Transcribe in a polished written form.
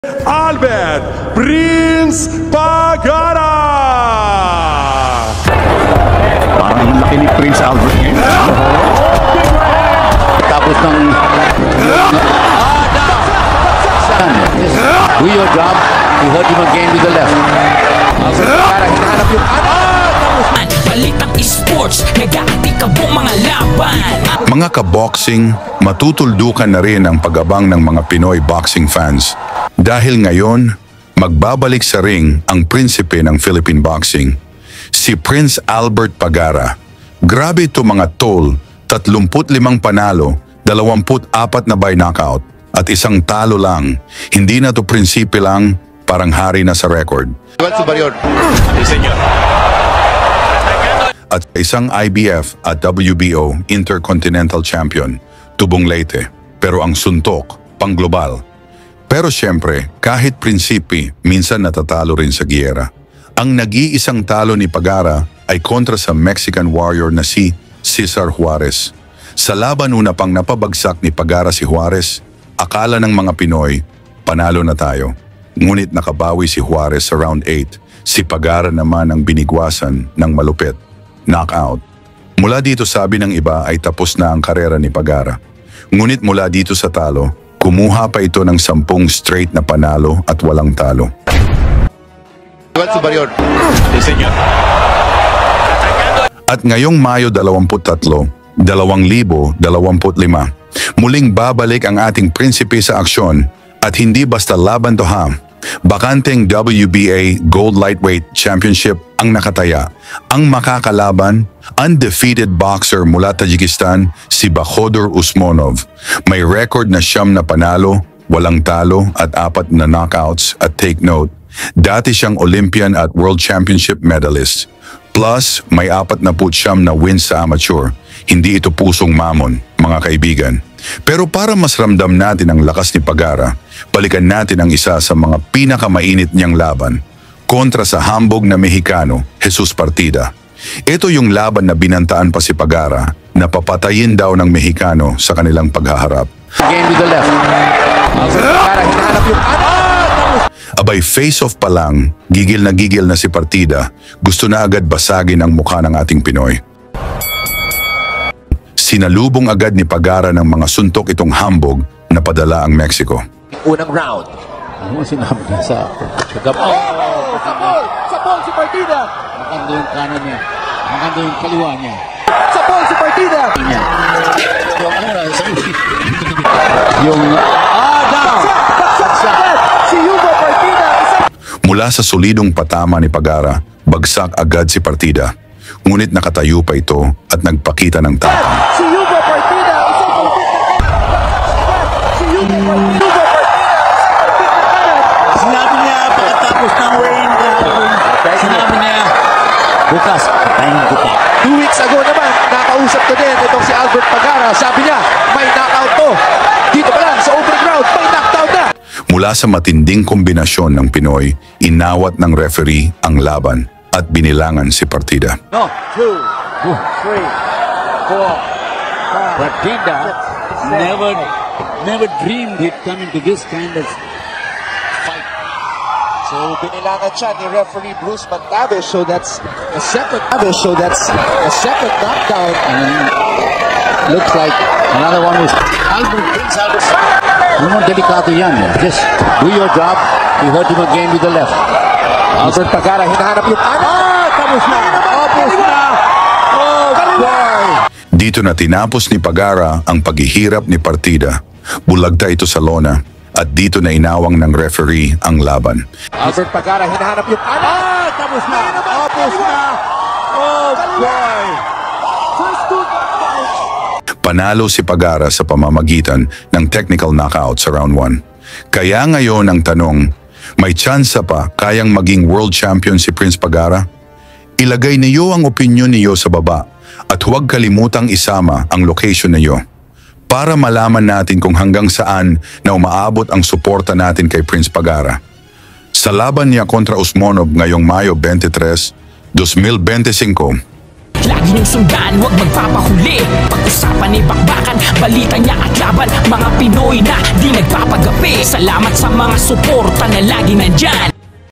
Albert Prince Pagara! Parang laki ni Prince Albert ngayon. Tapos ng do your job. He hurt him again with the left. Balitang esports, nag-aatikabong mga laban. Mga ka-boxing, matutuldukan na rin ang pag-abang ng mga Pinoy boxing fans. Dahil ngayon, magbabalik sa ring ang prinsipe ng Philippine boxing, si Prince Albert Pagara. Grabe ito mga tol, 35 panalo, 24 na by knockout, at isang talo lang. Hindi na to prinsipe lang, parang hari na sa record. At isang IBF at WBO Intercontinental Champion, Tubong Leyte, pero ang suntok, pang-global. Pero syempre, kahit prinsipi, minsan natatalo rin sa giyera. Ang nag-iisang talo ni Pagara ay kontra sa Mexican warrior na si Cesar Juarez. Sa laban una pang napabagsak ni Pagara si Juarez, akala ng mga Pinoy, panalo na tayo. Ngunit nakabawi si Juarez sa round 8. Si Pagara naman ang binigwasan ng malupit. Knockout. Mula dito sabi ng iba ay tapos na ang karera ni Pagara. Ngunit mula dito sa talo, kumuha pa ito ng 10 straight na panalo at walang talo. At ngayong Mayo 23, 2025, muling babalik ang ating prinsipe sa aksyon at hindi basta laban to ha. Bakanteng WBA Gold Lightweight Championship ang nakataya. Ang makakalaban, undefeated boxer mula Tajikistan, si Bakhdur Usmonov. May record na 9 na panalo, walang talo at 4 na knockouts at take note, dati siyang Olympian at World Championship medalist. Plus, may 49 na wins sa amateur. Hindi ito pusong mamon, mga kaibigan. Pero para mas ramdam natin ang lakas ni Pagara, balikan natin ang isa sa mga pinakamainit niyang laban kontra sa hambog na Mexicano, Jesus Partida. Ito yung laban na binantaan pa si Pagara na papatayin daw ng Mexicano sa kanilang paghaharap. Again with the left. Abay face-off pa lang, gigil na si Partida, gusto na agad basagin ang mukha ng ating Pinoy. Sinalubong agad ni Pagara ng mga suntok itong hambog na padala ang Mexico. Unang round. Ano sinabi niya sa pagkabal? Sapol si Partida. Maganda yung kanan niya. Maganda yung kaliwa niya. Sapol si Partida. Yung down. Si Hugo Partida. Mula sa solidong patama ni Pagara, bagsak agad si Partida. Ngunit nakatayo pa ito at nagpakita ng tapang. Si Hugo Partida. Si Hugo Partida. sinabi niya pagkatapos ng weigh-in, sinabi niya, bukas, patayin kita. 2 weeks ago naman, nakausap ko din itong si Albert Pagara. Sabi niya, may knockout to. Dito pa lang sa opening round, may knockdown na. Mula sa matinding kombinasyon ng Pinoy, inawat ng referee ang laban at binilangan si Partida. No. 2, 3, 4, 5, Partida never dreamed he'd come into this kind of fight. So, binilangan siya ni referee Bruce Montaves. So, that's a second knockdown. And looks like another one was Prince Albert. Ano delikado yan. Just do your job. He hurt him again with the left. Albert Pagara, hinahanap yung Tapos na. Tapos na. Oh, boy. Dito na tinapos ni Pagara ang paghihirap ni Partida. Bulagta ito sa lona at dito na inawang ng referee ang laban. Albert Pagara, hinahanap yung Tapos na. Tapos na. Oh, boy. Panalo si Pagara sa pamamagitan ng technical knockout sa round 1. Kaya ngayon ang tanong, may tsansa pa kayang maging world champion si Prince Pagara? Ilagay niyo ang opinyon niyo sa baba at huwag kalimutang isama ang location niyo para malaman natin kung hanggang saan na umaabot ang suporta natin kay Prince Pagara. Sa laban niya kontra Usmonov ngayong Mayo 23, 2025, lagi niyong sundan, huwag magpapahuli. Pag-usapan ay bakbakan, balita niya at laban. Mga Pinoy na di nagpapagapi, salamat sa mga suporta na lagi nandyan.